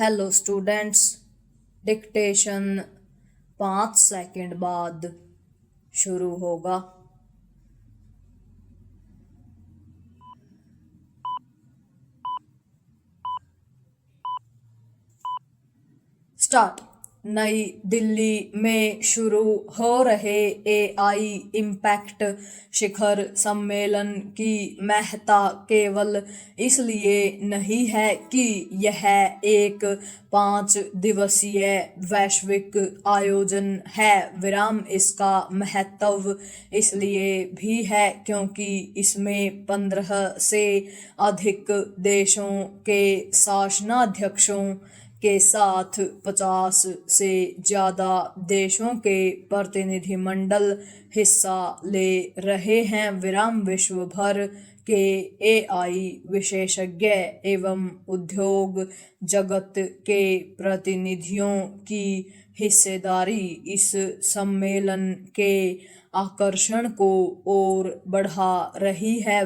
Hello students, dictation 5 second बाद शुरू होगा। स्टार्ट। नई दिल्ली में शुरू हो रहे एआई इम्पैक्ट शिखर सम्मेलन की महत्ता केवल इसलिए नहीं है कि यह एक 5 दिवसीय वैश्विक आयोजन है, इसका महत्व इसलिए भी है क्योंकि इसमें 15 से अधिक देशों के शासनाध्यक्षों के साथ 50 से ज़्यादा देशों के प्रतिनिधिमंडल हिस्सा ले रहे हैं। विश्व भर के एआई विशेषज्ञ एवं उद्योग जगत के प्रतिनिधियों की हिस्सेदारी इस सम्मेलन के आकर्षण को और बढ़ा रही है।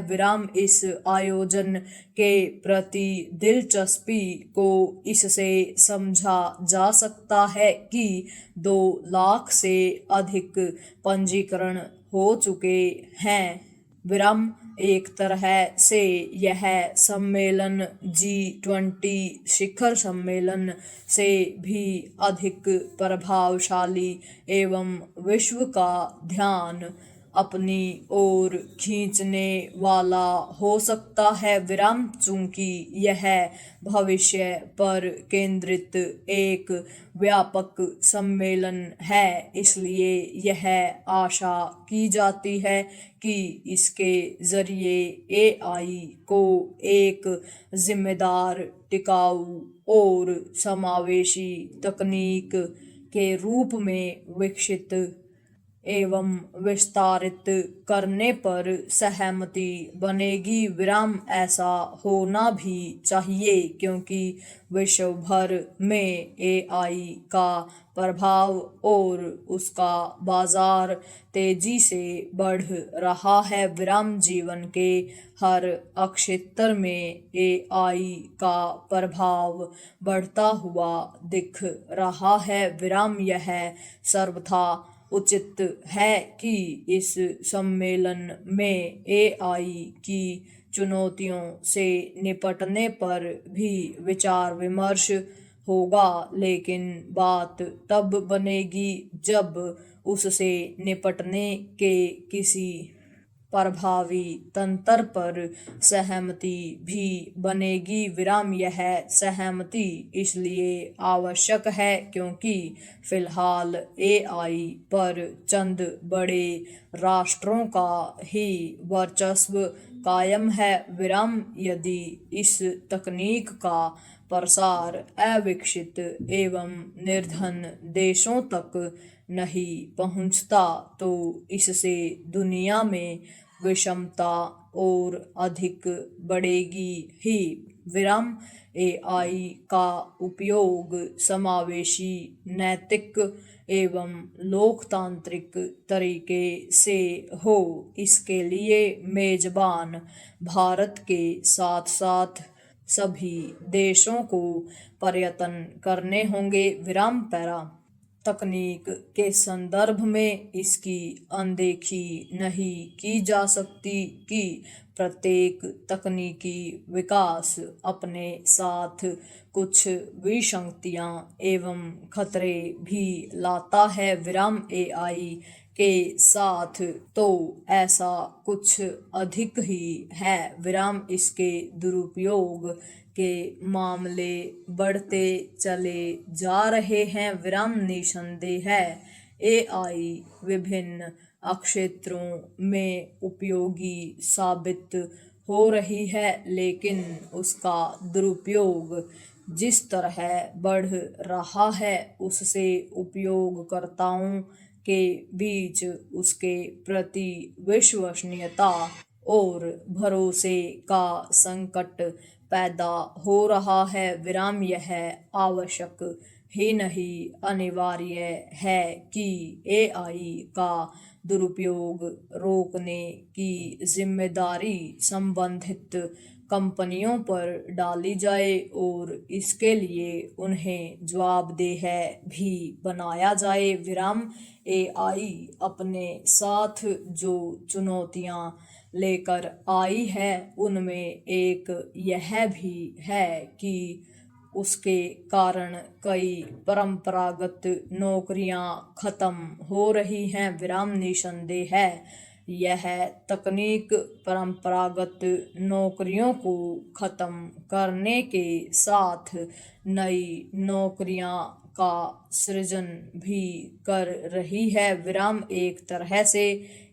इस आयोजन के प्रति दिलचस्पी को इससे समझा जा सकता है कि 2 लाख से अधिक पंजीकरण हो चुके हैं। एक तरह से यह सम्मेलन G20 शिखर सम्मेलन से भी अधिक प्रभावशाली एवं विश्व का ध्यान अपनी ओर खींचने वाला हो सकता है। चूंकि यह भविष्य पर केंद्रित एक व्यापक सम्मेलन है, इसलिए यह आशा की जाती है कि इसके जरिए एआई को एक जिम्मेदार, टिकाऊ और समावेशी तकनीक के रूप में विकसित एवं विस्तारित करने पर सहमति बनेगी। ऐसा होना भी चाहिए क्योंकि विश्व भर में एआई का प्रभाव और उसका बाजार तेजी से बढ़ रहा है। जीवन के हर क्षेत्र में एआई का प्रभाव बढ़ता हुआ दिख रहा है। यह सर्वथा उचित है कि इस सम्मेलन में एआई की चुनौतियों से निपटने पर भी विचार विमर्श होगा, लेकिन बात तब बनेगी जब उससे निपटने के किसी प्रभावी तंत्र पर सहमति भी बनेगी। यह सहमति इसलिए आवश्यक है क्योंकि फिलहाल एआई पर चंद बड़े राष्ट्रों का ही वर्चस्व कायम है। यदि इस तकनीक का प्रसार अविकसित एवं निर्धन देशों तक नहीं पहुंचता तो इससे दुनिया में विषमता और अधिक बढ़ेगी ही। एआई का उपयोग समावेशी, नैतिक एवं लोकतांत्रिक तरीके से हो, इसके लिए मेजबान भारत के साथ साथ सभी देशों को प्रयत्न करने होंगे। तकनीक के संदर्भ में इसकी अनदेखी नहीं की जा सकती कि प्रत्येक तकनीकी विकास अपने साथ कुछ विसंगतियां एवं खतरे भी लाता है। एआई के साथ तो ऐसा कुछ अधिक ही है। इसके दुरुपयोग के मामले बढ़ते चले जा रहे हैं। निसंदेह है एआई विभिन्न क्षेत्रों में उपयोगी साबित हो रही है, लेकिन उसका दुरुपयोग जिस तरह बढ़ रहा है उससे उपयोगकर्ताओं के बीच उसके प्रति विश्वसनीयता और भरोसे का संकट पैदा हो रहा है। यह आवश्यक ही नहीं अनिवार्य है कि एआई का दुरुपयोग रोकने की जिम्मेदारी संबंधित कंपनियों पर डाली जाए और इसके लिए उन्हें जवाबदेह भी बनाया जाए। एआई अपने साथ जो चुनौतियां लेकर आई है उनमें एक यह भी है कि उसके कारण कई परंपरागत नौकरियां खत्म हो रही हैं। निसंदेह है यह तकनीक परंपरागत नौकरियों को खत्म करने के साथ नई नौकरियां का सृजन भी कर रही है। एक तरह से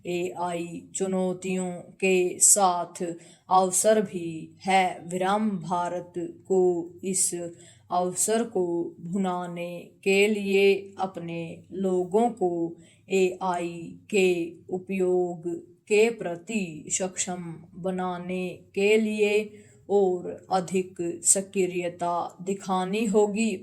एआई चुनौतियों के साथ अवसर भी है। भारत को इस अवसर को भुनाने के लिए अपने लोगों को एआई के उपयोग के प्रति सक्षम बनाने के लिए और अधिक सक्रियता दिखानी होगी।